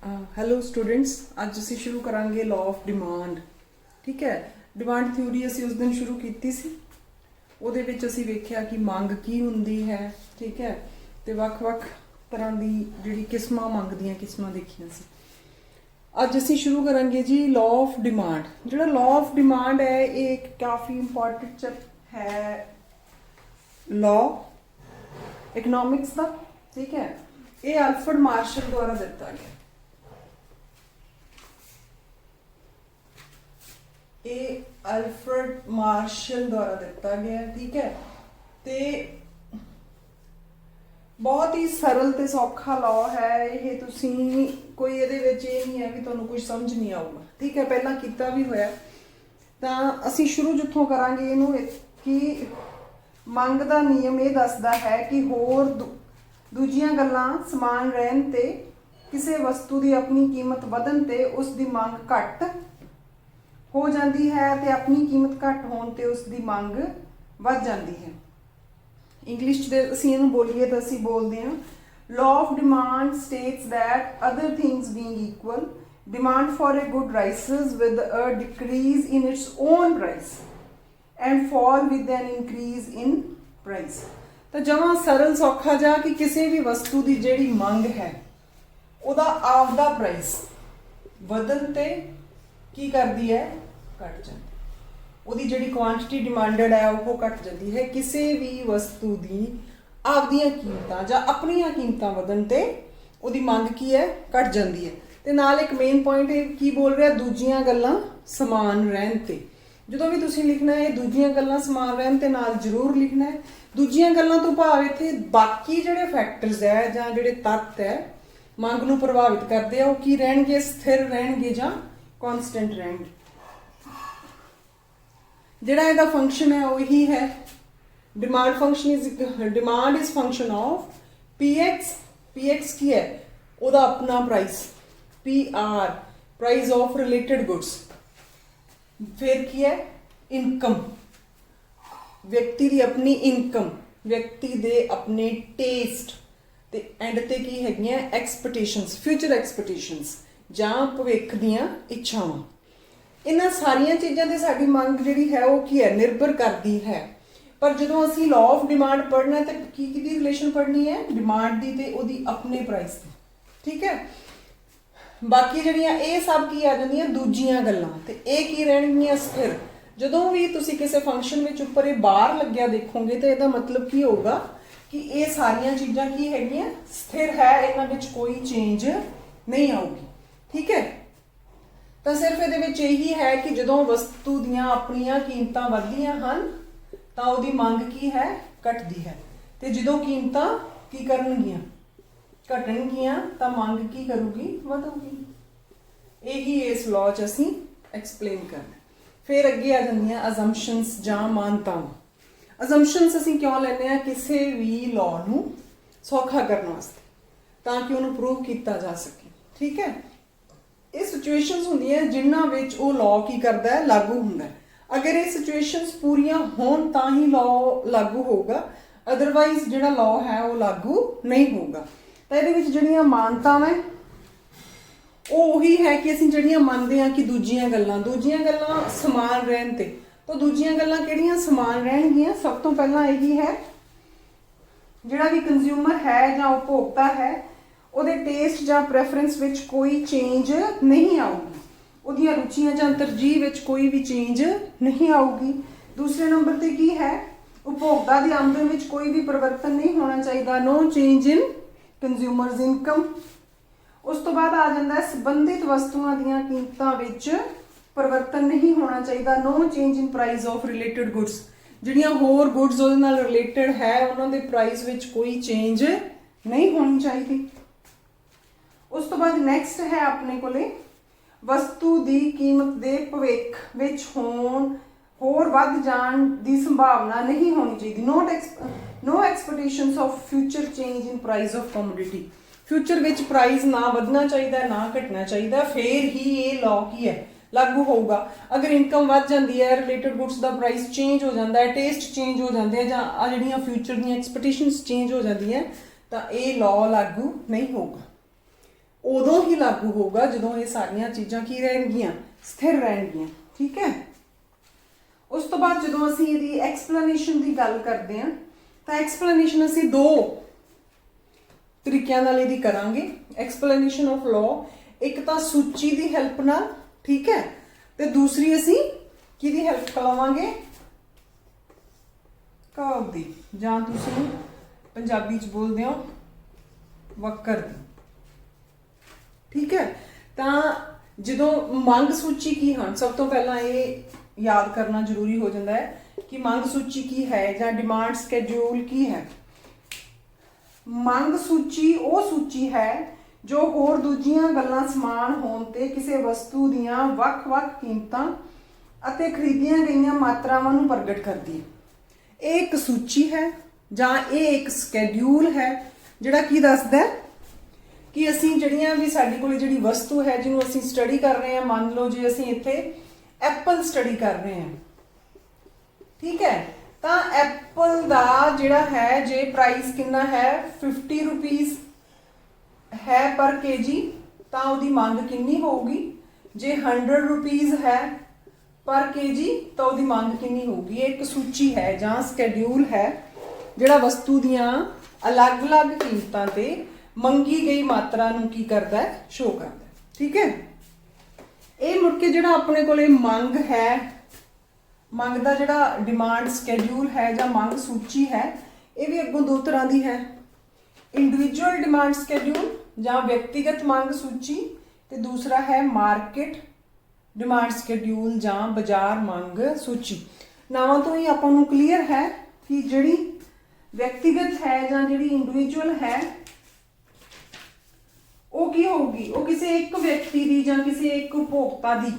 Hello students, ਅੱਜ ਅਸੀਂ ਸ਼ੁਰੂ ਕਰਾਂਗੇ ਲਾਅ ਆਫ ਡਿਮਾਂਡ। ਠੀਕ ਹੈ, ਡਿਮਾਂਡ ਥਿਊਰੀ ਅਸੀਂ ਉਸ ਦਿਨ ਸ਼ੁਰੂ ਕੀਤੀ ਸੀ। ਉਹਦੇ ਵਿੱਚ ਅਸੀਂ ਵੇਖਿਆ ਕਿ ਮੰਗ ਕੀ ਹੁੰਦੀ ਹੈ। ਠੀਕ ਹੈ, ਤੇ ਵੱਖ-ਵੱਖ ਤਰ੍ਹਾਂ ਦੀ ਜਿਹੜੀ ਕਿਸਮਾਂ ਮੰਗ ਦੀਆਂ ਕਿਸਮਾਂ ਦੇਖੀਆਂ ਸੀ। ਅੱਜ ਅਸੀਂ ਸ਼ੁਰੂ ਕਰਾਂਗੇ ਜੀ ਲਾਅ ਆਫ ਡਿਮਾਂਡ। ਜਿਹੜਾ ਲਾਅ ਆਫ ਡਿਮਾਂਡ ਹੈ ਇਹ ਇੱਕ ਕਾਫੀ ਇੰਪੋਰਟੈਂਟ ਹੈ ਲਾਅ ਇਕਨੋਮਿਕਸ ਦਾ। ਠੀਕ ਹੈ, ਇਹ ਅਲਫਰਡ ਮਾਰਸ਼ਲ ਦੁਆਰਾ ਦਿੱਤਾ ਗਿਆ। ਇਹ ਅਲਫਰਡ ਮਾਰਸ਼ਲ ਦੁਆਰਾ ਦਿੱਤਾ ਗਿਆ। ਠੀਕ ਹੈ, ਤੇ ਬਹੁਤ ਹੀ ਸਰਲ ਤੇ ਸੌਖਾ ਲਾਅ ਹੈ ਇਹ। ਤੁਸੀਂ ਕੋਈ ਇਹਦੇ ਵਿੱਚ ਇਹ ਨਹੀਂ ਹੈ ਕਿ ਤੁਹਾਨੂੰ ਕੁਝ ਸਮਝ ਨਹੀਂ ਆਊਗਾ। ਠੀਕ ਹੈ, ਪਹਿਲਾਂ ਕੀਤਾ ਵੀ ਹੋਇਆ। ਤਾਂ ਅਸੀਂ ਸ਼ੁਰੂ ਜਿੱਥੋਂ ਕਰਾਂਗੇ ਇਹਨੂੰ ਕਿ ਮੰਗ ਦਾ ਨਿਯਮ ਇਹ ਦੱਸਦਾ ਹੈ ਕਿ ਹੋਰ ਦੂਜੀਆਂ ਗੱਲਾਂ ਸਮਾਨ ਰਹਿਣ ਤੇ ਕਿਸੇ ਵਸਤੂ ਦੀ ਆਪਣੀ ਕੀਮਤ ਵਧਣ ਤੇ ਉਸ ਦੀ ਮੰਗ ਘੱਟ ਹੋ ਜਾਂਦੀ ਹੈ ਤੇ ਆਪਣੀ ਕੀਮਤ ਘੱਟ ਹੋਣ ਤੇ ਉਸ ਦੀ ਮੰਗ ਵੱਧ ਜਾਂਦੀ ਹੈ। ਇੰਗਲਿਸ਼ ਦੇ ਅਸੀਂ ਇਹਨੂੰ ਬੋਲੀਏ ਤਾਂ ਅਸੀਂ ਬੋਲਦੇ ਹਾਂ law of demand states that other things being equal, demand for a good rises with a decrease in its own price and fall with an increase in price। ਤਾਂ ਜਮਾਂ ਸਰਲ ਸੌਖਾ ਜਿਹਾ ਕਿ ਕਿਸੇ ਵੀ ਵਸਤੂ ਦੀ ਜਿਹੜੀ ਮੰਗ ਹੈ ਉਹਦਾ ਆਪਦਾ ਪ੍ਰਾਈਸ ਵਧਣ ਤੇ ਕੀ ਕਰਦੀ ਹੈ, ਘਟ ਜਾਂਦੀ। ਉਹਦੀ ਜਿਹੜੀ ਕੁਆਂਟੀਟੀ ਡਿਮਾਂਡਡ ਹੈ ਉਹ ਘਟ ਜਾਂਦੀ ਹੈ। ਕਿਸੇ ਵੀ ਵਸਤੂ ਦੀ ਆਪਦੀਆਂ ਕੀਮਤਾਂ ਜਾਂ ਆਪਣੀਆਂ ਕੀਮਤਾਂ ਵਧਣ ਤੇ ਉਹਦੀ ਮੰਗ ਕੀ ਹੈ, ਘਟ ਜਾਂਦੀ ਹੈ। ਤੇ ਨਾਲ ਇੱਕ ਮੇਨ ਪੁਆਇੰਟ ਇਹ ਕੀ ਬੋਲ ਰਿਹਾ, ਦੂਜੀਆਂ ਗੱਲਾਂ ਸਮਾਨ ਰਹਿਣ ਤੇ। ਜਦੋਂ ਵੀ ਤੁਸੀਂ ਲਿਖਣਾ ਹੈ ਦੂਜੀਆਂ ਗੱਲਾਂ ਸਮਾਨ ਰਹਿਣ ਤੇ ਨਾਲ ਜ਼ਰੂਰ ਲਿਖਣਾ ਹੈ। ਦੂਜੀਆਂ ਗੱਲਾਂ ਤੋਂ ਭਾਵ ਇੱਥੇ ਬਾਕੀ ਜਿਹੜੇ ਫੈਕਟਰਸ ਹੈ ਜਾਂ ਜਿਹੜੇ ਤੱਤ ਹੈ ਮੰਗ ਨੂੰ ਪ੍ਰਭਾਵਿਤ ਕਰਦੇ ਆ ਉਹ ਕੀ ਰਹਿਣਗੇ, ਸਥਿਰ ਰਹਿਣਗੇ ਜਾਂ ਕਨਸਟੈਂਟ ਰਹਿਣਗੇ। ਜਿਹੜਾ ਇਹਦਾ ਫੰਕਸ਼ਨ ਹੈ ਉਹ ਇਹੀ ਹੈ। Demand function demand is function of PX. PX ਕੀ ਹੈ, ਉਹਦਾ ਆਪਣਾ price. PR price of related goods. ਫਿਰ ਕੀ ਹੈ, ਇਨਕਮ, ਵਿਅਕਤੀ ਦੀ ਆਪਣੀ ਇਨਕਮ, ਵਿਅਕਤੀ ਦੇ ਆਪਣੇ ਟੇਸਟ ਤੇ ਐਂਡ ਤੇ ਕੀ ਹੈਗੀਆਂ ਐਕਸਪੈਕਟੇਸ਼ਨਸ, ਫਿਊਚਰ ਐਕਸਪੈਕਟੇਸ਼ਨਸ ਜਾਂ ਭਵਿੱਖ ਦੀਆਂ ਇੱਛਾਵਾਂ। ਇਹਨਾਂ ਸਾਰੀਆਂ ਚੀਜ਼ਾਂ ਤੇ ਸਾਡੀ ਮੰਗ ਜਿਹੜੀ ਹੈ ਉਹ ਕੀ ਹੈ, ਨਿਰਭਰ ਕਰਦੀ ਹੈ। ਪਰ ਜਦੋਂ ਅਸੀਂ ਲਾਅ ਆਫ ਡਿਮਾਂਡ ਪੜ੍ਹਨਾ ਤੇ ਕਿਹਦੀ ਰਿਲੇਸ਼ਨ ਪੜ੍ਹਨੀ ਹੈ, ਡਿਮਾਂਡ ਦੀ ਤੇ ਉਹਦੀ ਆਪਣੇ ਪ੍ਰਾਈਸ ਦੀ। ਠੀਕ ਹੈ, ਬਾਕੀ ਜਿਹੜੀਆਂ ਇਹ ਸਭ ਕੀ ਆ ਜਾਂਦੀਆਂ ਦੂਜੀਆਂ ਗੱਲਾਂ ਤੇ ਇਹ ਕੀ ਰਹਿਣਗੀਆਂ, ਸਥਿਰ। ਜਦੋਂ ਵੀ ਤੁਸੀਂ ਕਿਸੇ ਫੰਕਸ਼ਨ ਵਿੱਚ ਉੱਪਰ ਇਹ ਬਾਹਰ ਲੱਗਿਆ ਦੇਖੋਗੇ ਤਾਂ ਇਹਦਾ ਮਤਲਬ ਕੀ ਹੋਊਗਾ ਕਿ ਇਹ ਸਾਰੀਆਂ ਚੀਜ਼ਾਂ ਕੀ ਹੈਗੀਆਂ, ਸਥਿਰ ਹੈ, ਇਹਨਾਂ ਵਿੱਚ ਕੋਈ ਚੇਂਜ ਨਹੀਂ ਆਊਗੀ। ਠੀਕ ਹੈ, ਤਾਂ ਸਿਰਫ ਇਹਦੇ ਵਿੱਚ ਇਹੀ ਹੈ ਕਿ ਜਦੋਂ ਵਸਤੂ ਦੀਆਂ ਆਪਣੀਆਂ ਕੀਮਤਾਂ ਵੱਧਦੀਆਂ ਹਨ ਤਾਂ ਉਹਦੀ ਮੰਗ ਕੀ ਹੈ, ਘਟਦੀ ਹੈ। ਤੇ ਜਦੋਂ ਕੀਮਤਾਂ ਕੀ ਕਰਨਗੀਆਂ, ਘਟਣਗੀਆਂ ਤਾਂ ਮੰਗ ਕੀ ਕਰੂਗੀ, ਵਧੂਗੀ। ਇਹੀ ਇਸ ਲਾਅ 'ਚ ਅਸੀਂ ਐਕਸਪਲੇਨ ਕਰਨਾ। ਫਿਰ ਅੱਗੇ ਆ ਜਾਂਦੀਆਂ ਅਜ਼ੰਪਸ਼ਨਸ ਜਾਂ ਮਾਨਤਾਵਾਂ। ਅਜ਼ੰਪਸ਼ਨਸ ਅਸੀਂ ਕਿਉਂ ਲੈਂਦੇ ਹਾਂ, ਕਿਸੇ ਵੀ ਲਾਅ ਨੂੰ ਸੌਖਾ ਕਰਨ ਵਾਸਤੇ ਤਾਂ ਕਿ ਉਹਨੂੰ ਪ੍ਰੂਵ ਕੀਤਾ ਜਾ ਸਕੇ। ਠੀਕ ਹੈ, ਇਹ ਸਿਚੁਏਸ਼ਨਸ ਹੁੰਦੀਆਂ ਜਿਨ੍ਹਾਂ ਵਿੱਚ ਉਹ ਲਾਅ ਕੀ ਕਰਦਾ ਹੈ, ਲਾਗੂ ਹੁੰਦਾ ਹੈ। ਅਗਰ ਇਹ ਸਿਚੁਏਸ਼ਨਸ ਪੂਰੀਆਂ ਹੋਣ ਤਾਂ ਹੀ ਲਾਅ ਲਾਗੂ ਹੋਊਗਾ, ਅਦਰਵਾਈਜ਼ ਜਿਹੜਾ ਲਾਅ ਹੈ ਉਹ ਲਾਗੂ ਨਹੀਂ ਹੋਊਗਾ। ਤਾਂ ਇਹਦੇ ਵਿੱਚ ਜਿਹੜੀਆਂ ਮਾਨਤਾਵਾਂ ਉਹ ਉਹੀ ਹੈ ਕਿ ਅਸੀਂ ਜਿਹੜੀਆਂ ਮੰਨਦੇ ਹਾਂ ਕਿ ਦੂਜੀਆਂ ਗੱਲਾਂ ਸਮਾਨ ਰਹਿਣ ਤੇ। ਤਾਂ ਦੂਜੀਆਂ ਗੱਲਾਂ ਕਿਹੜੀਆਂ ਸਮਾਨ ਰਹਿਣਗੀਆਂ, ਸਭ ਤੋਂ ਪਹਿਲਾਂ ਇਹੀ ਹੈ ਜਿਹੜਾ ਵੀ ਕੰਜ਼ਿਊਮਰ ਹੈ ਜਾਂ ਉਪਭੋਗਤਾ ਹੈ ਉਹਦੇ ਟੇਸਟ ਜਾਂ ਪ੍ਰੈਫਰੈਂਸ ਵਿੱਚ ਕੋਈ ਚੇਂਜ ਨਹੀਂ ਆਊਗੀ, ਉਹਦੀਆਂ ਰੁਚੀਆਂ ਜਾਂ ਤਰਜੀਹ ਵਿੱਚ ਕੋਈ ਵੀ ਚੇਂਜ ਨਹੀਂ ਆਊਗੀ। ਦੂਸਰੇ ਨੰਬਰ ਤੇ ਕੀ ਹੈ, ਉਪਭੋਗਤਾ ਦੀ ਆਮਦਨ ਵਿੱਚ ਕੋਈ ਵੀ ਪਰਿਵਰਤਨ ਨਹੀਂ ਹੋਣਾ ਚਾਹੀਦਾ, ਨੋ ਚੇਂਜ ਇਨ ਕੰਜ਼ਿਊਮਰਸ ਇਨਕਮ। ਉਸ ਤੋਂ ਬਾਅਦ ਆ ਜਾਂਦਾ ਹੈ ਸੰਬੰਧਿਤ ਵਸਤੂਆਂ ਦੀਆਂ ਕੀਮਤਾਂ ਵਿੱਚ ਪਰਿਵਰਤਨ ਨਹੀਂ ਹੋਣਾ ਚਾਹੀਦਾ, no change in price of related goods. ਜਿਹੜੀਆਂ ਹੋਰ ਗੁੱਡਸ ਉਹਦੇ ਨਾਲ ਰਿਲੇਟਡ ਹੈ ਉਹਨਾਂ ਦੇ ਪ੍ਰਾਈਸ ਵਿੱਚ ਕੋਈ ਚੇਂਜ ਨਹੀਂ ਹੋਣੀ ਚਾਹੀਦੀ। ਉਸ ਤੋਂ ਬਾਅਦ ਨੈਕਸਟ ਹੈ ਆਪਣੇ ਕੋਲੇ ਵਸਤੂ ਦੀ ਕੀਮਤ ਦੇ ਭਵਿੱਖ ਵਿੱਚ ਹੋਰ ਵੱਧ ਜਾਣ ਦੀ ਸੰਭਾਵਨਾ ਨਹੀਂ ਹੋਣੀ ਚਾਹੀਦੀ, no expectations of future change in price of commodity. Future ਵਿੱਚ ਪ੍ਰਾਈਸ ਨਾ ਵਧਣਾ ਚਾਹੀਦਾ ਨਾ ਘਟਣਾ ਚਾਹੀਦਾ, ਫਿਰ ਹੀ ਇਹ ਲਾਅ ਕੀ ਹੈ, ਲਾਗੂ ਹੋਊਗਾ। ਅਗਰ ਇਨਕਮ ਵੱਧ ਜਾਂਦੀ ਹੈ, ਰਿਲੇਟਡ ਗੁੱਡਸ ਦਾ ਪ੍ਰਾਈਸ ਚੇਂਜ ਹੋ ਜਾਂਦਾ ਹੈ, ਟੇਸਟ ਚੇਂਜ ਹੋ ਜਾਂਦੇ ਆ ਜਾਂ ਆ ਜਿਹੜੀਆਂ ਫਿਊਚਰ ਦੀਆਂ ਐਕਸਪੈਕਟੇਸ਼ਨਸ ਚੇਂਜ ਹੋ ਜਾਂਦੀਆਂ ਤਾਂ ਇਹ ਲਾਅ ਲਾਗੂ ਨਹੀਂ ਹੋਊਗਾ। ਉਦੋਂ ਹੀ ਲਾਗੂ ਹੋਊਗਾ ਜਦੋਂ ਇਹ ਸਾਰੀਆਂ ਚੀਜ਼ਾਂ ਕੀ ਰਹਿਣਗੀਆਂ, ਸਥਿਰ ਰਹਿਣਗੀਆਂ। ਠੀਕ ਹੈ। ਉਸ ਤੋਂ ਬਾਅਦ ਜਦੋਂ ਅਸੀਂ ਇਹਦੀ ਐਕਸਪਲੇਨੇਸ਼ਨ ਦੀ ਗੱਲ ਕਰਦੇ ਹਾਂ ਤਾਂ ਐਕਸਪਲੇਨੇਸ਼ਨ ਅਸੀਂ ਦੋ ਤਰੀਕਿਆਂ ਨਾਲ ਇਹਦੀ ਕਰਾਂਗੇ। ਐਕਸਪਲੇਨੇਸ਼ਨ ਆਫ ਲਾਅ, ਇੱਕ ਤਾਂ ਸੂਚੀ ਦੀ ਹੈਲਪ ਨਾਲ, ਠੀਕ ਹੈ, ਤੇ ਦੂਸਰੀ ਅਸੀਂ ਕਿਹਦੀ ਹੈਲਪ ਲਵਾਂਗੇ, ਕਾਵਿ ਦੀ, ਜਾਂ ਤੁਸੀਂ ਪੰਜਾਬੀ ਚ ਬੋਲਦੇ ਹੋ ਵਕਰ ਦੀ। ਠੀਕ ਹੈ। ਤਾਂ ਜਦੋਂ ਮੰਗ ਸੂਚੀ ਕੀ ਹਨ, ਸਭ ਤੋਂ ਪਹਿਲਾਂ ਇਹ ਯਾਦ ਕਰਨਾ ਜ਼ਰੂਰੀ ਹੋ ਜਾਂਦਾ ਹੈ ਕਿ ਮੰਗ ਸੂਚੀ ਕੀ ਹੈ ਜਾਂ ਡਿਮਾਂਡ ਸਕੇਡਿਊਲ ਕੀ ਹੈ। ਮੰਗ ਸੂਚੀ ਉਹ ਸੂਚੀ ਹੈ ਜੋ ਹੋਰ ਦੂਜੀਆਂ ਗੱਲਾਂ ਸਮਾਨ ਹੋਣ ਤੇ ਕਿਸੇ ਵਸਤੂ ਦੀਆਂ ਵੱਖ-ਵੱਖ ਕੀਮਤਾਂ ਅਤੇ ਖਰੀਦੀਆਂ ਗਈਆਂ ਮਾਤਰਾਵਾਂ ਨੂੰ ਪ੍ਰਗਟ ਕਰਦੀ ਹੈ। ਇਹ ਇੱਕ ਸੂਚੀ ਹੈ ਜਾਂ ਇਹ ਇੱਕ ਸਕੇਡਿਊਲ ਹੈ ਜਿਹੜਾ ਕੀ ਦੱਸਦਾ ਹੈ ਕਿ ਅਸੀਂ ਜਿਹੜੀਆਂ ਵੀ ਸਾਡੇ ਕੋਲ ਜਿਹੜੀ ਵਸਤੂ ਹੈ ਜਿਹਨੂੰ ਅਸੀਂ ਸਟੱਡੀ ਕਰ ਰਹੇ ਹਾਂ, ਮੰਨ ਲਓ ਜੇ ਅਸੀਂ ਇੱਥੇ ਐਪਲ ਸਟੱਡੀ ਕਰ ਰਹੇ ਹਾਂ, ਠੀਕ ਹੈ, ਤਾਂ ਐਪਲ ਦਾ ਜਿਹੜਾ ਹੈ ਜੇ ਪ੍ਰਾਈਸ ਕਿੰਨਾ ਹੈ 50 ਰੁਪੀਜ਼ ਹੈ ਪਰ ਕੇਜੀ, ਤਾਂ ਉਹਦੀ ਮੰਗ ਕਿੰਨੀ ਹੋਊਗੀ। ਜੇ 100 ਰੁਪੀਜ਼ ਹੈ ਪਰ ਕੇਜੀ ਤਾਂ ਉਹਦੀ ਮੰਗ ਕਿੰਨੀ ਹੋਊਗੀ। ਇਹ ਇੱਕ ਸੂਚੀ ਹੈ ਜਾਂ ਸਕੇਡਿਊਲ ਹੈ ਜਿਹੜਾ ਵਸਤੂ ਦੀਆਂ ਅਲੱਗ-ਅਲੱਗ ਕੀਮਤਾਂ ਤੇ ਮੰਗੀ ਗਈ ਮਾਤਰਾ ਨੂੰ ਕੀ ਕਰਦਾ ਹੈ, ਸ਼ੋ ਕਰਦਾ ਹੈ। ਠੀਕ ਹੈ। ਇਹ ਮੁੜ ਕੇ ਜਿਹੜਾ ਆਪਣੇ ਕੋਲੇ ਮੰਗ ਹੈ, ਮੰਗ ਦਾ ਜਿਹੜਾ ਡਿਮਾਂਡ ਸਕੇਡਿਊਲ ਹੈ ਜਾਂ ਮੰਗ ਸੂਚੀ ਹੈ, ਇਹ ਵੀ ਅੱਗੋਂ ਦੋ ਤਰ੍ਹਾਂ ਦੀ ਹੈ, ਇੰਡੀਵਿਜੂਅਲ ਡਿਮਾਂਡ ਸਕੇਡਿਊਲ ਜਾਂ ਵਿਅਕਤੀਗਤ ਮੰਗ ਸੂਚੀ, ਤੇ ਦੂਸਰਾ ਹੈ ਮਾਰਕੀਟ ਡਿਮਾਂਡ ਸਕੇਡਿਊਲ ਜਾਂ ਬਾਜ਼ਾਰ ਮੰਗ ਸੂਚੀ। ਨਾਵਾਂ ਤੋਂ ਹੀ ਆਪਾਂ ਨੂੰ ਕਲੀਅਰ ਹੈ ਕਿ ਜਿਹੜੀ ਵਿਅਕਤੀਗਤ ਹੈ ਜਾਂ ਜਿਹੜੀ ਇੰਡੀਵਿਜੂਅਲ ਹੈ ਉਹ ਕੀ ਹੋਊਗੀ, ਉਹ ਕਿਸੇ ਇੱਕ ਵਿਅਕਤੀ ਦੀ ਜਾਂ ਕਿਸੇ ਇੱਕ ਉਪਭੋਗਤਾ ਦੀ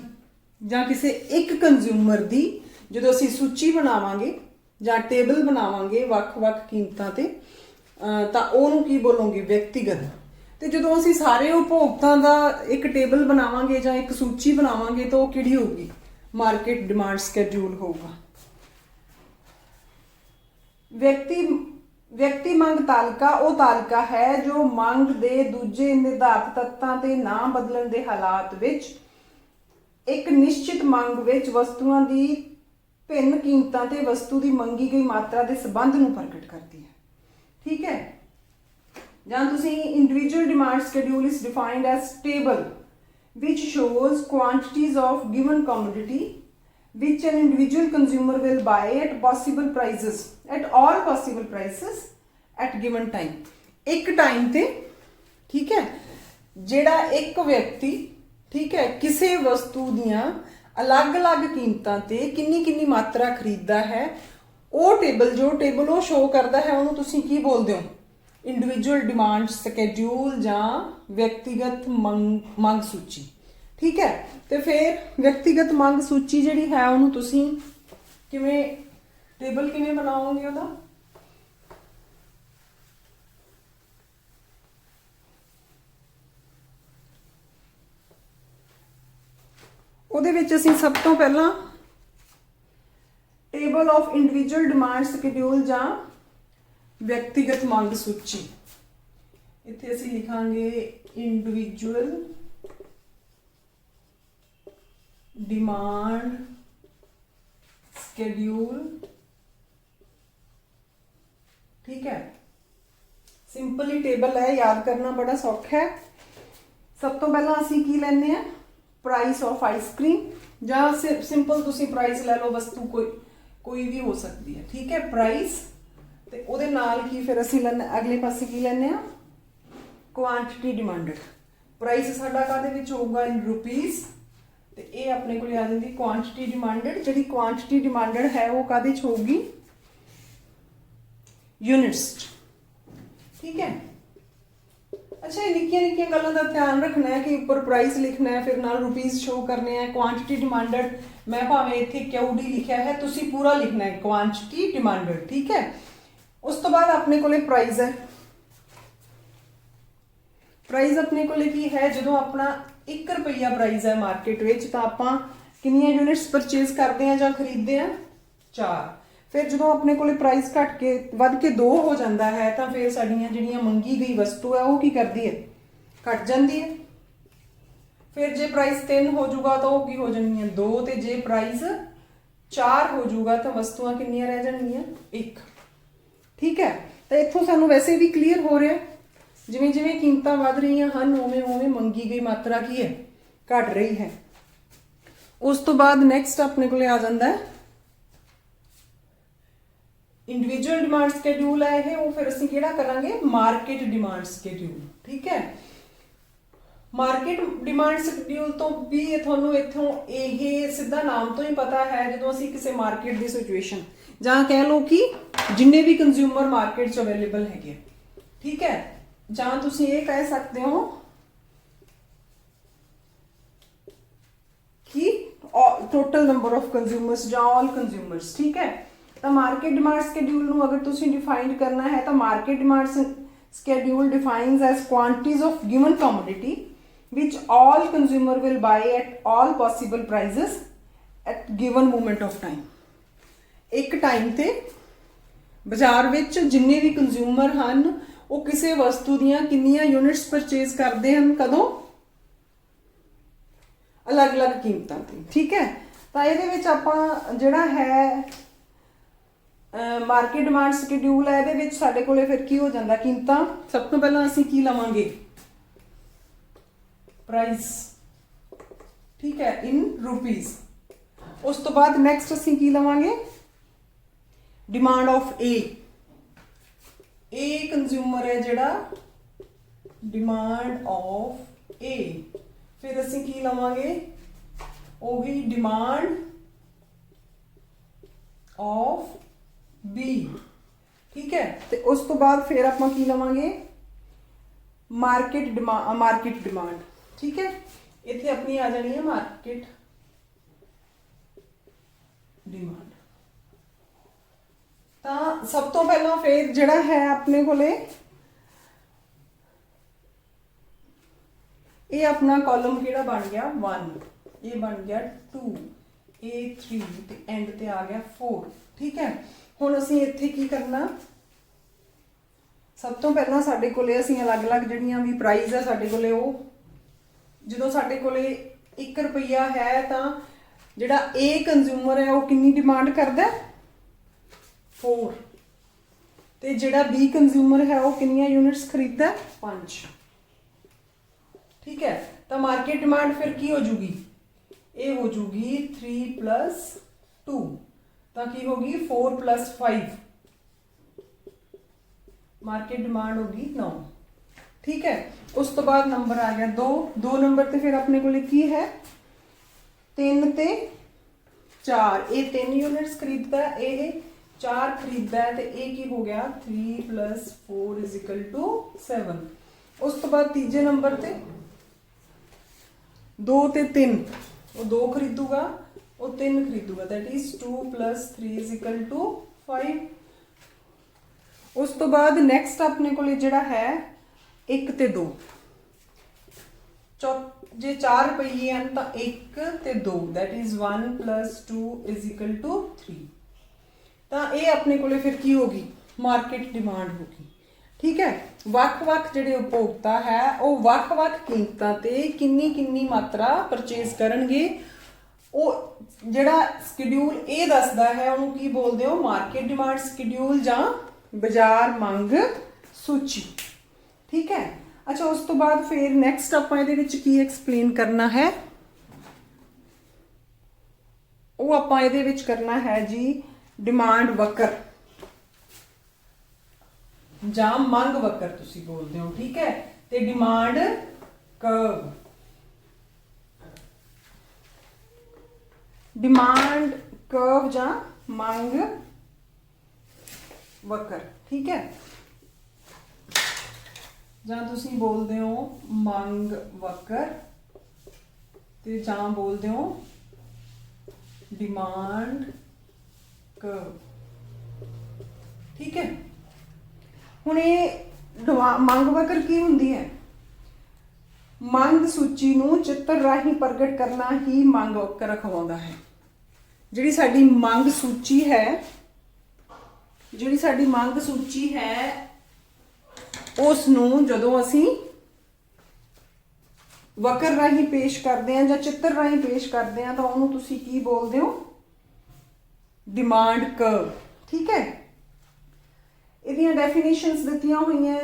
ਜਾਂ ਕਿਸੇ ਇੱਕ ਕੰਜ਼ਿਊਮਰ ਦੀ ਜਦੋਂ ਅਸੀਂ ਸੂਚੀ ਬਣਾਵਾਂਗੇ ਜਾਂ ਟੇਬਲ ਬਣਾਵਾਂਗੇ ਵੱਖ-ਵੱਖ ਕੀਮਤਾਂ ਤੇ, ਤਾਂ ਉਹਨੂੰ ਕੀ ਬੋਲੋਗੇ, ਵਿਅਕਤੀਗਤ। ਤੇ ਜਦੋਂ ਅਸੀਂ ਸਾਰੇ ਉਪਭੋਗਤਾ ਦਾ ਇੱਕ ਟੇਬਲ ਬਣਾਵਾਂਗੇ ਜਾਂ ਇੱਕ ਸੂਚੀ ਬਣਾਵਾਂਗੇ ਤਾਂ ਉਹ ਕਿਹੜੀ ਹੋਊਗੀ, ਮਾਰਕੀਟ ਡਿਮਾਂਡ ਸਕੇਡਿਊਲ ਹੋਊਗਾ। ਵਿਅਕਤੀ ਮੰਗ ਤਾਲਿਕਾ ਉਹ ਤਾਲਿਕਾ ਹੈ ਜੋ ਮੰਗ ਦੇ ਦੂਜੇ ਨਿਰਧਾਰਤ ਤੱਤਾਂ ਤੇ ਨਾ ਬਦਲਣ ਦੇ ਹਾਲਾਤ ਵਿੱਚ ਇੱਕ ਨਿਸ਼ਚਿਤ ਮੰਗ ਵਿੱਚ ਵਸਤੂਆਂ ਦੀ ਭਿੰਨ ਕੀਮਤਾਂ ਤੇ ਵਸਤੂ ਦੀ ਮੰਗੀ ਗਈ ਮਾਤਰਾ ਦੇ ਸੰਬੰਧ ਨੂੰ ਪ੍ਰਗਟ ਕਰਦੀ ਹੈ। ਠੀਕ ਹੈ। ਜਾਂ ਤੁਸੀਂ individual demand schedule is defined as table which shows quantities of given commodity which an individual consumer will buy at possible prices, at all possible prices at given time। ਇੱਕ ਟਾਈਮ ਤੇ, ਠੀਕ ਹੈ, ਜਿਹੜਾ ਇੱਕ ਵਿਅਕਤੀ, ਠੀਕ ਹੈ, ਕਿਸੇ ਵਸਤੂ ਦੀਆਂ ਅਲੱਗ-ਅਲੱਗ ਕੀਮਤਾਂ ਤੇ ਕਿੰਨੀ ਮਾਤਰਾ ਖਰੀਦਦਾ ਹੈ, ਉਹ ਟੇਬਲ, ਜੋ ਟੇਬਲ ਉਹ ਸ਼ੋ ਕਰਦਾ ਹੈ, ਉਹਨੂੰ ਤੁਸੀਂ ਕੀ ਬੋਲਦੇ ਹੋ, ਇੰਡੀਵਿਜੂਅਲ ਡਿਮਾਂਡ ਸਕੇਡਿਊਲ ਜਾਂ ਵਿਅਕਤੀਗਤ ਮੰਗ ਸੂਚੀ। ਠੀਕ ਹੈ। ਤੇ ਫਿਰ ਵਿਅਕਤੀਗਤ ਮੰਗ ਸੂਚੀ ਜਿਹੜੀ ਹੈ ਉਹਨੂੰ ਤੁਸੀਂ ਕਿਵੇਂ, ਟੇਬਲ ਕਿਵੇਂ ਬਣਾਓਗੇ ਉਹਦਾ, ਉਹਦੇ ਵਿੱਚ ਅਸੀਂ ਸਭ ਤੋਂ ਪਹਿਲਾਂ table of individual demand schedule ਜਾਂ ਵਿਅਕਤੀਗਤ ਮੰਗ ਸੂਚੀ, ਇੱਥੇ ਅਸੀਂ ਲਿਖਾਂਗੇ ਇੰਡੀਵਿਜੂਅਲ ਡਿਮਾਂਡ ਸਕੇਡਿਊਲ। ਠੀਕ ਹੈ। ਸਿੰਪਲੀ ਟੇਬਲ ਹੈ, ਯਾਦ ਕਰਨਾ ਬੜਾ ਸੌਖਾ ਹੈ। ਸਭ ਤੋਂ ਪਹਿਲਾਂ ਅਸੀਂ ਕੀ ਲੈਂਦੇ ਆ, ਪ੍ਰਾਈਸ ਆਫ ਆਈਸਕ੍ਰੀਮ, ਜਾਂ ਸਿੰਪਲ ਤੁਸੀਂ ਪ੍ਰਾਈਸ ਲੈ ਲਓ, ਵਸਤੂ ਕੋਈ ਵੀ ਹੋ ਸਕਦੀ ਹੈ। ਠੀਕ ਹੈ। ਪ੍ਰਾਈਸ, ਤੇ ਉਹਦੇ ਨਾਲ ਕੀ ਫਿਰ ਅਸੀਂ ਅਗਲੇ ਪਾਸੇ ਕੀ ਲੈਂਦੇ ਆ, ਕੁਆਂਟੀਟੀ ਡਿਮਾਂਡਡ। ਪ੍ਰਾਈਸ ਸਾਡਾ ਕਾਹਦੇ ਵਿੱਚ ਹੋਊਗਾ, ਇਨ ਰੁਪੀਜ਼, ਤੇ ਇਹ ਆਪਣੇ ਕੋਲ ਆ ਜਾਂਦੀ ਕੁਆਂਟੀਟੀ ਡਿਮਾਂਡਡ। ਜਿਹੜੀ ਕੁਆਂਟੀਟੀ ਡਿਮਾਂਡਡ ਹੈ ਉਹ ਕਾਹਦੇ 'ਚ ਹੋਊਗੀ, ਯੂਨਿਟਸ 'ਚ। ਠੀਕ ਹੈ। ਅੱਛਾ, ਇਹ ਨਿੱਕੀਆਂ ਗੱਲਾਂ ਦਾ ਧਿਆਨ ਰੱਖਣਾ ਹੈ ਕਿ ਉੱਪਰ ਪ੍ਰਾਈਸ ਲਿਖਣਾ ਹੈ, ਫਿਰ ਨਾਲ ਰੁਪੀਜ਼ ਸ਼ੋ ਕਰਨੇ ਹੈ। ਕੁਆਂਟੀਟੀ ਡਿਮਾਂਡਡ, ਮੈਂ ਭਾਵੇਂ ਇੱਥੇ QD ਲਿਖਿਆ ਹੈ, ਤੁਸੀਂ ਪੂਰਾ ਲਿਖਣਾ ਹੈ ਕੁਆਂਟੀਟੀ ਡਿਮਾਂਡਡ। ਠੀਕ ਹੈ। ਉਸ ਤੋਂ ਬਾਅਦ ਆਪਣੇ ਕੋਲੇ ਪ੍ਰਾਈਸ ਹੈ। ਪ੍ਰਾਈਸ ਆਪਣੇ ਕੋਲੇ ਕੀ ਹੈ, ਜਦੋਂ ਆਪਣਾ 1 ਰੁਪਈਆ ਪ੍ਰਾਈਸ ਹੈ ਮਾਰਕੀਟ ਵਿੱਚ, ਤਾਂ ਆਪਾਂ ਕਿੰਨੀਆਂ ਯੂਨਿਟਸ ਪਰਚੇਜ਼ ਕਰਦੇ ਆ ਜਾਂ ਖਰੀਦਦੇ ਆ, 4। ਫਿਰ ਜਦੋਂ ਆਪਣੇ ਕੋਲੇ ਪ੍ਰਾਈਸ ਘਟ ਕੇ ਵੱਧ ਕੇ 2 ਹੋ ਜਾਂਦਾ ਹੈ ਤਾਂ ਫਿਰ ਸਾਡੀਆਂ ਜਿਹੜੀਆਂ ਮੰਗੀ ਗਈ ਵਸਤੂ ਹੈ ਉਹ ਕੀ ਕਰਦੀ ਹੈ, ਘਟ ਜਾਂਦੀ ਹੈ। फिर जे प्राइस 3 हो जाऊगा तो की हो जानी है 2 ते जे प्राइस 4 हो जाऊगा तो वस्तुआं कितनियां रह जाएंगियां 1। ठीक है, तो इत्थों सानू वैसे भी क्लीयर हो रहा जिवें जिवें कीमतां वध रही हैं उवें उवें मंगी गई मात्रा की है घट रही है। उस तो बाद नैक्सट अपने को आ जाता है इंडिविजुअल डिमांड स्कैड्यूल है ये, वो फिर असं कि करांगे मार्केट डिमांड स्कैड्यूल। ठीक है, मार्केट डिमांड स्कैड्यूल तो भी थोनों इत्थों ये सीधा नाम तो ही पता है जो असीं किसी मार्केट की सिचुएशन जहाँ कह लो कि जिन्ने भी कंज्यूमर मार्केट च अवेलेबल है, ठीक है, जहाँ तुसीं ये कह सकते हो कि टोटल नंबर ऑफ कंज्यूमर्स या ऑल कंज्यूमर्स। ठीक है, तो मार्केट डिमांड स्कैड्यूल नूं अगर तुसीं डिफाइन करना है तो market demand schedule defines as quantities of given commodity which all consumer will buy at all possible prices at given moment of time। एक टाइम ते बाजार विच जिन्ने भी कंज्यूमर हैं वो किसी वस्तु दियां कितनियां यूनिट्स परचेज करते हैं कदों अलग अलग कीमतां ते। ठीक है, तो ये आपां जिहड़ा है मार्केट डिमांड स्कैड्यूल है ये साडे कोले फिर की हो जाता कीमतां सब तो पहला असीं की लवांगे प्राइस। ठीक है, इन रुपीज। उस तो बाद नैक्सट असीं की लवांगे डिमांड ऑफ ए कंज्यूमर है जिहड़ा डिमांड ऑफ ए। फिर असीं की लवांगे ओही डिमांड ऑफ बी। ठीक है, तो उस तो बाद फिर आपां की लवांगे मार्केट डिमांड। ठीक है, इत्थे अपनी आ जानी है मार्केट डिमांड। तो सब तो पहला फिर जिहड़ा है अपने कोले ये अपना कॉलम किहड़ा बन गया 1, ये बन गया 2, ये 3 ते एंड ते आ गया 4। ठीक है, हुण असीं इत्थे की करना सब तो पहला साडे कोले असीं अलग अलग जिहड़ियां भी प्राइस है साडे कोले वो जो साडे कोले 1 रुपया है तो जिहड़ा ए कंज्यूमर है वो कितनी डिमांड करदा 4 ते जिहड़ा बी कंज्यूमर है वो कितनियां यूनिट्स खरीददा 5। ठीक है, तो मार्केट डिमांड फिर की हो जूगी ये हो जूगी 3 + 2 तो की होगी 4 + 5 मार्केट डिमांड होगी 9। ठीक है, उस तो बाद नंबर आ गया 2 नंबर ते फिर अपने को की है 3 ते 4 ये 3 यूनिट्स खरीदता है ये 4 खरीदता है तो ये की हो गया 3 + 4 = 7। उस तो बाद तीजे नंबर ते 2 ते 3 वो 2 खरीदूगा वो 3 खरीदूगा दैट इज 2 + 3 = 5। उस तो बाद नैक्सट अपने को जिहड़ा है 1 ते 2 जे 4 रुपये हैं तो 1 ते 2 दैट इज 1 + 2 = 3। तो ये अपने को फिर की होगी मार्केट डिमांड होगी। ठीक है, वक्-वक् जिहड़े उपभोक्ता है वो वक्-वक् कीमतां ते किन्नी मात्रा परचेज करनगे वो जिहड़ा स्कैड्यूल ये दसदा है उन्होंने की बोलते हो मार्केट डिमांड स्कैड्यूल जां बाजार मंग सूची। ठीक है, अच्छा उस तो बाद फिर नैक्सट आपां इहदे विच की एक्सप्लेन करना है वो आपां इहदे विच करना है जी डिमांड वक्र जां मंग वक्र तुसीं बोलदे हो। ठीक है, ते डिमांड कर्व डिमांड कर्व जां मंग वक्र। ठीक है, जां तुसीं बोलदे हो मंग वक्र ते जां बोलदे हो डिमांड कर्व। ठीक है, हुण ये मंग वक्र की हुंदी है मंग सूची नूं चित्र राही प्रगट करना ही मंग वक्र कहलाउंदा है। जिहड़ी साडी मंग सूची है जिहड़ी साडी मंग सूची है उस नूं जदों असीं ਵਕਰ ਰਾਹੀਂ ਪੇਸ਼ ਕਰਦੇ ਆ ਜਾਂ ਚਿੱਤਰ ਰਾਹੀਂ ਪੇਸ਼ ਕਰਦੇ ਆ ਤਾਂ ਉਹਨੂੰ ਤੁਸੀਂ ਕੀ ਬੋਲਦੇ ਹੋ? Demand curve. ਠੀਕ ਹੈ, ਇਹਦੀਆਂ ਡੈਫੀਨੇਸ਼ਨਸ ਦਿੱਤੀਆਂ ਹੋਈਆਂ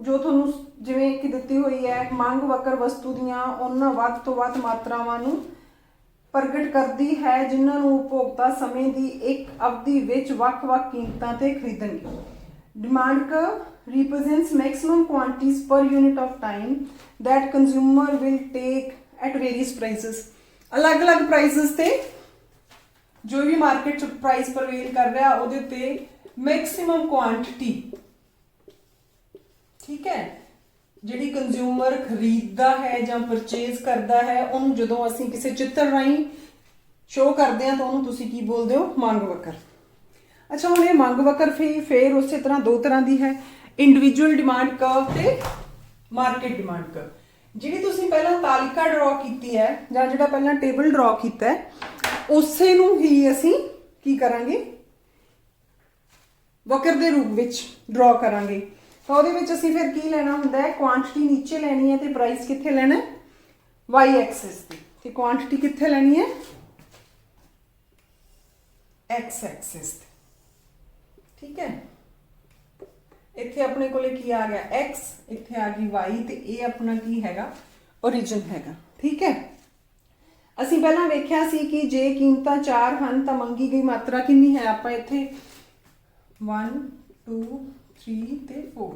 ਜੋ ਤੁਹਾਨੂੰ ਜਿਵੇਂ ਕਿ ਦਿੱਤੀ ਹੋਈ ਹੈ, ਮੰਗ ਵਕਰ ਵਸਤੂ ਦੀਆਂ ਉਹਨਾਂ ਵੱਧ ਤੋਂ ਵੱਧ ਮਾਤਰਾਵਾਂ ਨੂੰ ਪ੍ਰਗਟ ਕਰਦੀ ਹੈ ਜਿਨ੍ਹਾਂ ਨੂੰ ਉਪਭੋਗਤਾ ਸਮੇਂ ਦੀ ਇੱਕ ਅਵਧੀ ਵਿੱਚ ਵੱਖ-ਵੱਖ ਕੀਮਤਾਂ ਤੇ ਖਰੀਦਣਗੇ। Demand curve represents maximum quantities per unit of time that consumer will take at various prices। अलग-अलग prices ਤੇ जो भी मार्केट च प्राइस प्रवेल कर रहा ਉਹਦੇ ਤੇ मैक्सिमम क्वांटिटी, ठीक है, ਜਿਹੜੀ ਕੰਜ਼ਿਊਮਰ ਖਰੀਦਦਾ ਹੈ ਜਾਂ ਪਰਚੇਜ਼ ਕਰਦਾ ਹੈ ਉਹਨੂੰ ਜਦੋਂ ਅਸੀਂ ਕਿਸੇ ਚਿੱਤਰ ਰਾਹੀਂ ਸ਼ੋ ਕਰਦੇ ਹਾਂ ਤਾਂ ਉਹਨੂੰ ਤੁਸੀਂ ਕੀ ਬੋਲਦੇ ਹੋ? ਮੰਗ ਵਕਰ। ਅੱਛਾ, ਹੁਣ ਇਹ ਮੰਗ ਵਕਰ ਫੇਰ ਉਸੇ ਤਰ੍ਹਾਂ ਦੋ ਤਰ੍ਹਾਂ ਦੀ ਹੈ, ਇੰਡੀਵਿਜੂਅਲ ਡਿਮਾਂਡ ਕਰਵ ਤੇ ਮਾਰਕੀਟ ਡਿਮਾਂਡ ਕਰਵ। ਜਿਹੜੀ ਤੁਸੀਂ ਪਹਿਲਾਂ ਤਾਲਿਕਾ ਡਰਾ ਕੀਤੀ ਹੈ ਜਾਂ ਜਿਹੜਾ ਪਹਿਲਾਂ ਟੇਬਲ ਡਰਾ ਕੀਤਾ ਹੈ ਉਸੇ ਨੂੰ ਹੀ ਅਸੀਂ ਕੀ ਕਰਾਂਗੇ? ਵਕਰ ਦੇ ਰੂਪ ਵਿੱਚ ਡਰਾ ਕਰਾਂਗੇ। ਤਾਂ ਉਹਦੇ ਵਿੱਚ ਅਸੀਂ ਫਿਰ ਕੀ ਲੈਣਾ ਹੁੰਦਾ ਹੈ? ਕੁਆਂਟਿਟੀ ਨੀਚੇ ਲੈਣੀ ਹੈ ਤੇ ਪ੍ਰਾਈਸ ਕਿੱਥੇ ਲੈਣਾ ਹੈ? ਵਾਈ ਐਕਸਿਸ ਤੇ। ਤੇ ਕੁਆਂਟਿਟੀ ਕਿੱਥੇ ਲੈਣੀ ਹੈ? ਐਕਸ ਐਕਸਿਸ ਤੇ। ਠੀਕ ਹੈ, ਇੱਥੇ ਆਪਣੇ ਕੋਲੇ ਕੀ ਆ ਗਿਆ? x, ਇੱਥੇ ਆ ਗਈ y ਤੇ ਇਹ ਆਪਣਾ ਕੀ ਹੈਗਾ? ओरिजिन हैगा। ठीक है, ਅਸੀਂ ਪਹਿਲਾਂ ਵੇਖਿਆ ਸੀ ਕਿ ਜੇ ਕੀਮਤਾਂ 4 ਹਨ ਤਾਂ ਮੰਗੀ ਗਈ ਮਾਤਰਾ ਕਿੰਨੀ ਹੈ? ਆਪਾਂ ਇੱਥੇ 1 2 3 ਤੇ 4,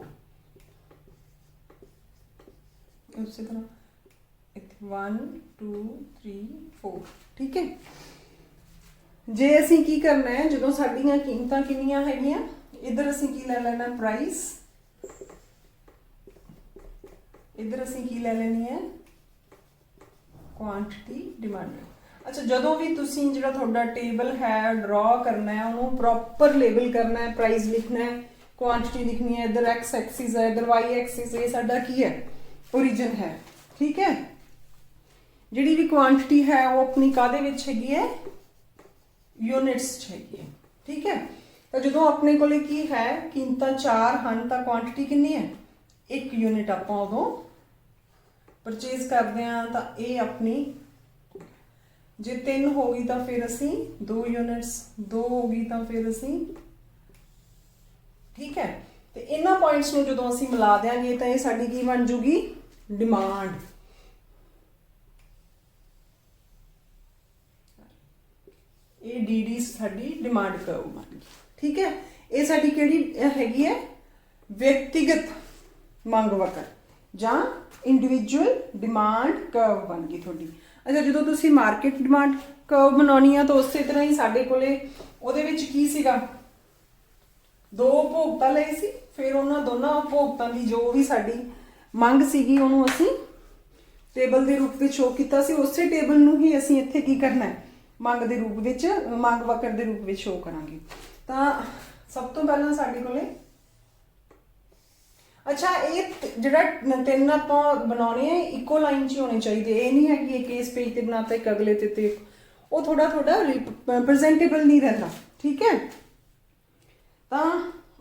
ਉਸੇ ਤਰ੍ਹਾਂ ਇੱਥੇ 1 2 3 4। ठीक है, ਜੇ ਅਸੀਂ ਕੀ ਕਰਨਾ ਹੈ, ਜਦੋਂ ਸਾਡੀਆਂ ਕੀਮਤਾਂ ਕਿੰਨੀਆਂ ਹੈਗੀਆਂ, इधर ਅਸੀਂ ਕੀ ਲੈ ਲੈਣਾ? ਪ੍ਰਾਈਸ। इधर ਅਸੀਂ ਕੀ ਲੈ ਲੈਣੀ ਹੈ? Quantity demand. ਅੱਛਾ, ਜਦੋਂ ਵੀ ਤੁਸੀਂ ਜਿਹੜਾ ਤੁਹਾਡਾ ਟੇਬਲ ਹੈ ਡਰਾ ਕਰਨਾ ਹੈ ਉਹਨੂੰ ਪ੍ਰੋਪਰ ਲੇਬਲ ਕਰਨਾ ਹੈ, ਪ੍ਰਾਈਸ ਲਿਖਣਾ ਹੈ, ਕੁਆਂਟਿਟੀ ਲਿਖਣੀ ਹੈ, ਇਧਰ ਐਕਸ ਐਕਸਿਸ ਹੈ, ਇਧਰ ਵਾਈ ਐਕਸਿਸ, ਇਹ ਸਾਡਾ ਕੀ ਹੈ? ओरिजिन है। ठीक है, ਜਿਹੜੀ ਵੀ ਕੁਆਂਟਿਟੀ ਹੈ ਉਹ ਆਪਣੀ ਕਾਦੇ ਵਿੱਚ ਹੈਗੀ ਹੈ? ਯੂਨਿਟਸ ਚ ਹੈਗੀ ਹੈ। ਠੀਕ ਹੈ, ਤਾਂ ਜਦੋਂ ਆਪਣੇ ਕੋਲੇ ਕੀ ਹੈ, ਕੀਮਤਾਂ 4 ਹਨ ਤਾਂ ਕੁਆਂਟਿਟੀ ਕਿੰਨੀ ਹੈ? 1 ਯੂਨਿਟ ਆਪਾਂ ਉਦੋਂ ਪਰਚੇਜ਼ ਕਰਦੇ ਹਾਂ ਤਾਂ ਇਹ ਆਪਣੀ, ਜੇ 3 ਹੋ ਗਈ ਤਾਂ ਫਿਰ ਅਸੀਂ 2 ਯੂਨਿਟਸ, 2 ਹੋ ਗਈ ਤਾਂ ਫਿਰ ਅਸੀਂ, ਠੀਕ ਹੈ, ਤੇ ਇਹਨਾਂ ਪੁਆਇੰਟਸ ਨੂੰ ਜਦੋਂ ਅਸੀਂ ਮਿਲਾ ਦਿਆਂਗੇ ਤਾਂ ਇਹ ਸਾਡੀ ਕੀ ਬਣ ਜੂਗੀ? ਡਿਮਾਂਡ। ਇਹ ਡੀਡੀ ਸਾਡੀ ਡਿਮਾਂਡ ਕਰਵ ਬਣ ਗਈ। ਠੀਕ ਹੈ, ਇਹ ਸਾਡੀ ਕਿਹੜੀ ਹੈਗੀ ਹੈ? ਵਿਅਕਤੀਗਤ ਮੰਗ ਵਕਰ ਜਾਂ ਇੰਡੀਵਿਜੂਅਲ ਡਿਮਾਂਡ ਕਰਵ ਬਣ ਗਈ ਤੁਹਾਡੀ। ਅੱਛਾ, ਜਦੋਂ ਤੁਸੀਂ ਮਾਰਕੀਟ ਡਿਮਾਂਡ ਕਰਵ ਬਣਾਉਣੀ ਆ ਤਾਂ ਉਸੇ ਤਰ੍ਹਾਂ ਹੀ ਸਾਡੇ ਕੋਲੇ ਉਹਦੇ ਵਿੱਚ ਕੀ ਸੀਗਾ? 2 ਉਪਭੋਗਤਾ ਲਏ ਸੀ, ਫਿਰ ਉਹਨਾਂ ਦੋਨਾਂ ਉਪਭੋਗਤਾਂ ਦੀ ਜੋ ਵੀ ਸਾਡੀ ਮੰਗ ਸੀਗੀ ਉਹਨੂੰ ਅਸੀਂ ਟੇਬਲ ਦੇ ਰੂਪ ਵਿੱਚ ਸ਼ੋ ਕੀਤਾ ਸੀ। ਉਸੇ ਟੇਬਲ ਨੂੰ ਹੀ ਅਸੀਂ ਇੱਥੇ ਕੀ ਕਰਨਾ ਹੈ? ਮੰਗ ਦੇ ਰੂਪ ਵਿੱਚ, ਮੰਗ ਵਕਰ ਦੇ ਰੂਪ ਵਿੱਚ ਸ਼ੋ ਕਰਾਂਗੇ। ਤਾਂ ਸਭ ਤੋਂ ਪਹਿਲਾਂ ਸਾਡੇ ਕੋਲੇ, ਅੱਛਾ, ਇਹ ਜਿਹੜਾ 3 ਆਪਾਂ ਬਣਾਉਣੇ ਆ ਇੱਕੋ ਲਾਈਨ 'ਚ ਹੀ ਹੋਣੇ ਚਾਹੀਦੇ। ਇਹ ਨਹੀਂ ਹੈ ਕਿ ਇੱਕ ਇਸ ਪੇਜ ਤੇ ਬਣਾਤਾ ਇੱਕ ਅਗਲੇ ਤੇ ਉਹ ਥੋੜਾ ਪ੍ਰੈਜ਼ੈਂਟੇਬਲ ਨਹੀਂ ਰਹਿੰਦਾ। ਠੀਕ ਹੈ, ਤਾਂ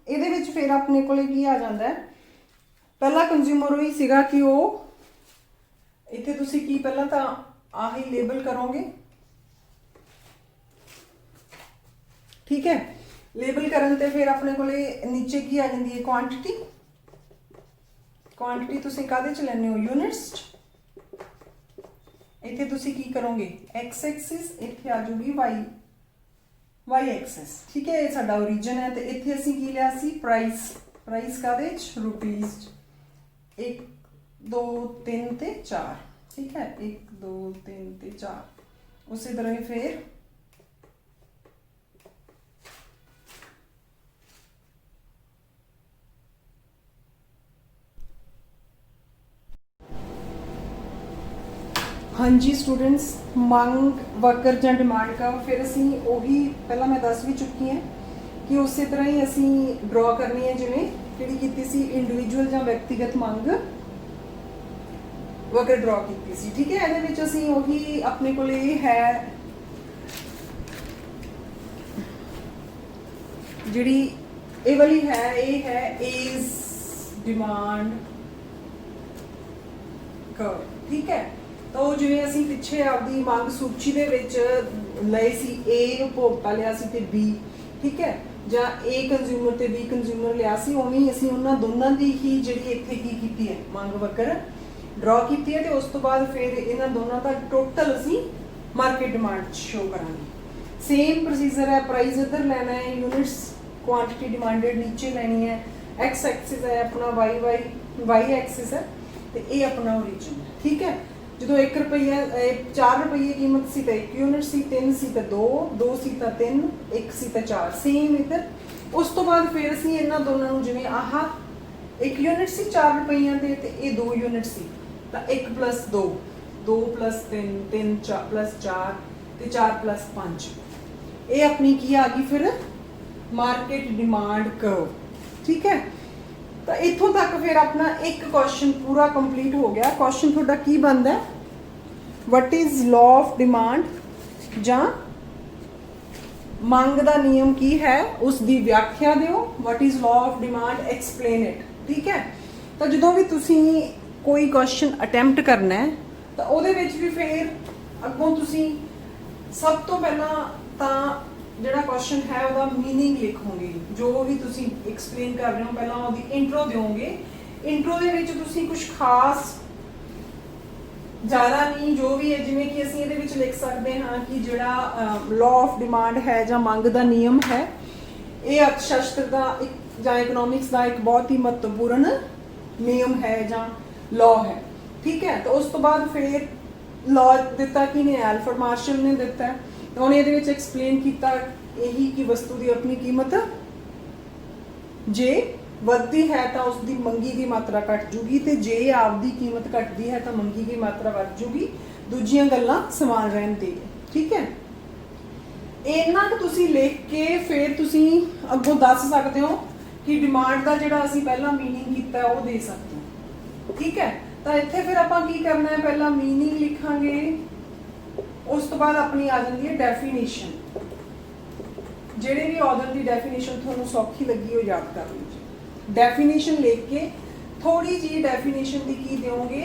ਇਹਦੇ ਵਿੱਚ ਫਿਰ ਆਪਣੇ ਕੋਲੇ ਕੀ ਆ ਜਾਂਦਾ ਹੈ? ਪਹਿਲਾ ਕੰਜ਼ਿਊਮਰ ਉਹੀ ਸੀਗਾ ਕਿ ਉਹ ਇੱਥੇ ਤੁਸੀਂ ਕੀ ਪਹਿਲਾਂ ਤਾਂ ਆਹੀ ਲੇਬਲ ਕਰੋਗੇ। ਠੀਕ ਹੈ, ਲੇਬਲ ਕਰਨ ਤੇ ਫਿਰ ਆਪਣੇ ਕੋਲੇ ਨੀਚੇ ਕੀ ਆ ਜਾਂਦੀ ਹੈ? ਕੁਆਂਟਿਟੀ। ਕੁਆਂਟਿਟੀ ਤੁਸੀਂ ਕਾਹਦੇ ਚ ਲੈਣੇ ਹੋ? ਯੂਨਿਟਸ ਚ। ਇੱਥੇ ਤੁਸੀਂ ਕੀ ਕਰੋਗੇ? ਐਕਸ ਐਕਸਿਸ, ਇੱਥੇ ਆ ਜੂਗੀ ਵਾਈ ਐਕਸਿਸ। ਠੀਕ ਹੈ, ਇਹ ਸਾਡਾ ओरिजिन ਹੈ। ਤੇ ਇੱਥੇ ਅਸੀਂ ਕੀ ਲਿਆ ਸੀ? ਪ੍ਰਾਈਸ। ਪ੍ਰਾਈਸ ਕਾਹਦੇ ਚ? ਰੁਪੀਸ ਚ। 1 2 3 ਤੇ 4। ਠੀਕ ਹੈ, 1 2 3 ਤੇ 4। ਉਸੇ ਤਰ੍ਹਾਂ ਹੀ ਫਿਰ ਹਾਂਜੀ ਸਟੂਡੈਂਟਸ, ਮੰਗ ਵਕਰ ਜਾਂ ਡਿਮਾਂਡ ਕਰਵ ਫਿਰ ਅਸੀਂ ਉਹੀ ਪਹਿਲਾਂ ਮੈਂ ਦੱਸ ਵੀ ਚੁੱਕੀ ਹਾਂ ਕਿ ਉਸੇ ਤਰ੍ਹਾਂ ਹੀ ਅਸੀਂ ਡਰਾ ਕਰਨੀ ਹੈ ਜਿਵੇਂ ਕਿਹੜੀ ਕੀਤੀ ਸੀ? ਇੰਡੀਵਿਜੂਅਲ ਜਾਂ ਵਿਅਕਤੀਗਤ ਮੰਗ ਵਕਰ ਡਰਾ ਕੀਤੀ ਸੀ। ਠੀਕ ਹੈ, ਇਹਦੇ ਵਿੱਚ ਅਸੀਂ ਉਹੀ ਆਪਣੇ ਕੋਲ ਇਹ ਹੈ ਜਿਹੜੀ ਇਹ ਵਾਲੀ ਹੈ, ਇਹ ਹੈ ਏਜ ਡਿਮਾਂਡ ਕਰਵ, ਠੀਕ ਹੈ। ਤਾਂ ਉਹ ਜਿਵੇਂ ਅਸੀਂ ਪਿੱਛੇ ਆਪਦੀ ਮੰਗ ਸੂਚੀ ਦੇ ਵਿੱਚ ਲਏ ਸੀ, A ਉਪਭੋਗਤਾ ਲਿਆ ਸੀ ਤੇ B, ਠੀਕ ਹੈ, ਜਾਂ A ਕੰਜ਼ਿਊਮਰ ਤੇ B ਕੰਜ਼ਿਊਮਰ ਲਿਆ ਸੀ, ਉਵੇਂ ਹੀ ਅਸੀਂ ਉਹਨਾਂ ਦੋਨਾਂ ਦੀ ਹੀ ਜਿਹੜੀ ਇੱਥੇ ਕੀ ਕੀਤੀ ਹੈ, ਮੰਗ ਵਕਰ ਡਰਾ ਕੀਤੀ ਹੈ। ਤੇ ਉਸ ਤੋਂ ਬਾਅਦ ਫਿਰ ਇਹਨਾਂ ਦੋਨਾਂ ਦਾ ਟੋਟਲ ਅਸੀਂ ਮਾਰਕੀਟ ਡਿਮਾਂਡ ਸ਼ੋ ਕਰਾਂਗੇ। सेम प्रोसीजर है, प्राइस इधर लेना है, यूनिट्स क्वांटिटी डिमांडेड नीचे लेनी है, एक्स एक्सिस है अपना, वाई एक्सिस है, तो ये अपना ओरिजिन है, ठीक है। जो 1 रुपया 4 रुपये कीमत सी तो 1 यूनिट सी, 3 सी तो 2, 2 सी तो 3, 1 सी तो 4, सेम इधर। उस तो बाद फिर असीं इन्हां दोनों नूं जिवें आह 1 यूनिट सी 4 रुपइयां दे ते ये 2 यूनिट सी, तो 1 + 2, 2 + 3, 3 + 4 ते 4 + 5, ये अपनी की आ गई फिर मार्केट डिमांड कर्व, ठीक है। तो इत्थों तक फिर अपना एक क्वेश्चन पूरा कंप्लीट हो गया। क्वेश्चन थोड़ा की बनता है, what is law of demand जां मंग दा नियम की है, उसकी व्याख्या दिओ। What is law of demand, explain it, ठीक है। तो जो भी तुसी कोई क्वेश्चन अटैम्प्ट करना है तो उहदे विच भी फिर अगों तुसी सब तो पहला ਤਾਂ ਜਿਹੜਾ ਕੁਐਸਚਨ ਹੈ ਉਹਦਾ ਮੀਨਿੰਗ ਲਿਖੋਗੇ, ਜੋ ਵੀ ਤੁਸੀਂ ਐਕਸਪਲੇਨ ਕਰ ਰਹੇ ਹੋ ਪਹਿਲਾਂ ਉਹਦੀ ਇੰਟਰੋ ਦਿਓਗੇ। ਇੰਟਰੋ ਦੇ ਵਿੱਚ ਤੁਸੀਂ ਕੁਝ ਖਾਸ ਜ਼ਿਆਦਾ ਨਹੀਂ, ਜੋ ਵੀ ਹੈ ਜਿਵੇਂ ਕਿ ਅਸੀਂ ਇਹਦੇ ਵਿੱਚ ਲਿਖ ਸਕਦੇ ਹਾਂ ਕਿ ਜਿਹੜਾ ਲਾਅ ਆਫ ਡਿਮਾਂਡ ਹੈ ਜਾਂ ਮੰਗ ਦਾ ਨਿਯਮ ਹੈ, ਇਹ ਅਰਥ ਸ਼ਾਸਤਰ ਦਾ ਇੱਕ ਜਾਂ ਇਕਨੋਮਿਕਸ ਦਾ ਇੱਕ ਬਹੁਤ ਹੀ ਮਹੱਤਵਪੂਰਨ ਨਿਯਮ ਹੈ ਜਾਂ ਲਾਅ ਹੈ, ਠੀਕ ਹੈ। ਤਾਂ ਉਸ ਤੋਂ ਬਾਅਦ ਫਿਰ ਲਾਅ ਦਿੱਤਾ ਕਿਹਨੇ, ਐਲਫਰਡ ਮਾਰਸ਼ਲ ਨੇ ਦਿੱਤਾ ਹੈ। ਉਹਨੇ ਇਹਦੇ ਵਿੱਚ ਐਕਸਪਲੇਨ ਕੀਤਾ ਇਹੀ ਕਿ ਵਸਤੂ ਦੀ ਆਪਣੀ ਕੀਮਤ ਜੇ ਵੱਧਦੀ ਹੈ ਤਾਂ ਉਸ ਦੀ ਮੰਗੀ ਦੀ ਮਾਤਰਾ ਘਟ ਜੂਗੀ, ਤੇ ਜੇ ਆਪਦੀ ਕੀਮਤ ਘਟਦੀ ਹੈ ਤਾਂ ਮੰਗੀ ਦੀ ਮਾਤਰਾ ਵੱਧ ਜੂਗੀ, ਦੂਜੀਆਂ ਗੱਲਾਂ ਸਮਾਨ ਰਹਿਣ ਤੇ, ਠੀਕ ਹੈ। ਇਹਨਾਂ ਨੂੰ ਤੁਸੀਂ ਲਿਖ ਕੇ ਫਿਰ ਤੁਸੀਂ ਅੱਗੋਂ ਦੱਸ ਸਕਦੇ ਹੋ ਕਿ ਡਿਮਾਂਡ ਦਾ ਜਿਹੜਾ ਅਸੀਂ ਪਹਿਲਾਂ ਮੀਨਿੰਗ ਕੀਤਾ ਉਹ ਦੇ ਸਕਦੇ ਹੋ, ਠੀਕ ਹੈ। ਤਾਂ ਇੱਥੇ ਫਿਰ ਆਪਾਂ ਕੀ ਕਰਨਾ ਹੈ, ਪਹਿਲਾਂ ਮੀਨਿੰਗ ਲਿਖਾਂਗੇ, उस तो बाद अपनी आ जाती है डेफिनेशन। जेड़े भी ऑर्डर की डेफिनेशन थोड़ा सौखी लगी हो याद कर लीजिए। डेफिनेशन लिख के थोड़ी जी डेफिनेशन की की दोगे,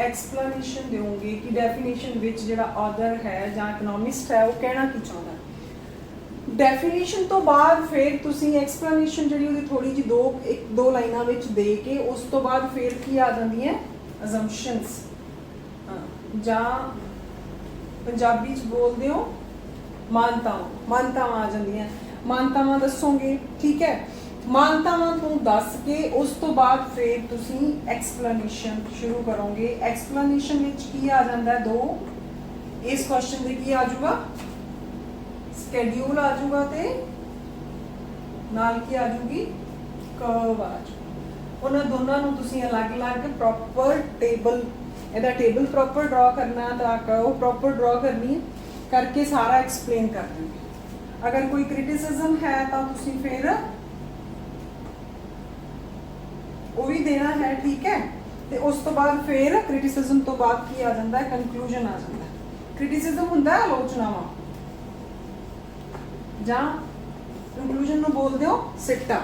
एक्सप्लेनेशन दोगे कि डेफिनेशन विच जेड़ा ऑर्डर है जां इकनॉमिस्ट है वो कहना की चाहता है। डेफिनेशन तो बाद फिर तुसी एक्सप्लेनेशन जी वो थोड़ी जी दो लाइनों में दे के उस तो बाद फिर की आ जाती है असम्पशनस, ਜਾਂ ਪੰਜਾਬੀ ਚ ਬੋਲਦੇ ਹੋ ਮਾਨਤਾਵਾਂ ਆ ਜਾਂਦੀਆਂ, ਮਾਨਤਾਵਾਂ ਦੱਸੋਗੇ, ਠੀਕ ਹੈ। ਮਾਨਤਾਵਾਂ ਨੂੰ ਦੱਸ ਕੇ ਉਸ ਤੋਂ ਬਾਅਦ ਫਿਰ ਤੁਸੀਂ ਐਕਸਪਲੇਨੇਸ਼ਨ ਸ਼ੁਰੂ ਕਰੋਗੇ। ਐਕਸਪਲੇਨੇਸ਼ਨ ਵਿੱਚ ਕੀ ਆ ਜਾਂਦਾ ਹੈ, ਦੋ ਇਸ ਕੁਐਸਚਨ ਦੇ ਕੀ ਆ ਜਾਊਗਾ, ਸਕੇਡਿਊਲ ਆ ਜਾਊਗਾ ਤੇ ਨਾਲ ਕੀ ਆ ਜਾਊਗੀ, ਕਰਵ ਆ ਜਾਊਗਾ। ਉਹਨਾਂ ਦੋਨਾਂ ਨੂੰ ਤੁਸੀਂ ਅਲੱਗ-ਅਲੱਗ ਪ੍ਰੋਪਰ ਟੇਬਲ, ਇਹਦਾ ਟੇਬਲ ਪ੍ਰੋਪਰ ਡਰਾ ਕਰਨਾ ਤਾਂ ਕਰਵ ਪ੍ਰੋਪਰ ਡਰਾ ਕਰਨੀ ਹੈ, ਕਰਕੇ ਸਾਰਾ ਐਕਸਪਲੇਨ ਕਰ ਦਿੰਦੇ। ਅਗਰ ਕੋਈ ਕ੍ਰਿਟਿਸਿਜ਼ਮ ਹੈ ਤਾਂ ਤੁਸੀਂ ਫਿਰ ਉਹ ਵੀ ਦੇਣਾ ਹੈ, ਠੀਕ ਹੈ। ਤੇ ਉਸ ਤੋਂ ਬਾਅਦ ਫਿਰ ਕ੍ਰਿਟਿਸਿਜ਼ਮ ਤੋਂ ਬਾਅਦ ਕੀ ਆ ਜਾਂਦਾ ਹੈ, ਕਨਕਲੂਜਨ ਆ ਜਾਂਦਾ ਹੈ। ਕ੍ਰਿਟਿਸਿਜ਼ਮ ਹੁੰਦਾ ਹੈ ਆਲੋਚਨਾਵਾਂ, ਜਾਂ ਕਨਕਲੂਜਨ ਨੂੰ ਬੋਲਦੇ ਹੋ ਸਿੱਟਾ,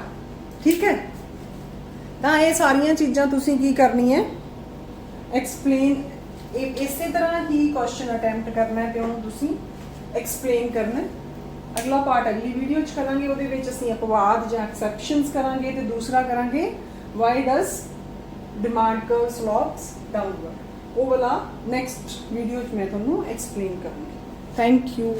ਠੀਕ ਹੈ। ਤਾਂ ਇਹ ਸਾਰੀਆਂ ਚੀਜ਼ਾਂ ਤੁਸੀਂ ਕੀ ਕਰਨੀ ਹੈ, एक्सप्लेन, इस तरह ही क्वेश्चन अटैम्प्ट करना है, तो उन्होंने एक्सप्लेन करना। अगला पार्ट अगली वीडियो च करांगे, उहदे विच असीं अपवाद जां एक्सेप्शनस करांगे, ते दूसरा करांगे why does demand curve slopes downward. वो वाला नैक्सट वीडियो च मैं तुहानूं एक्सप्लेन करूँगी। Thank you.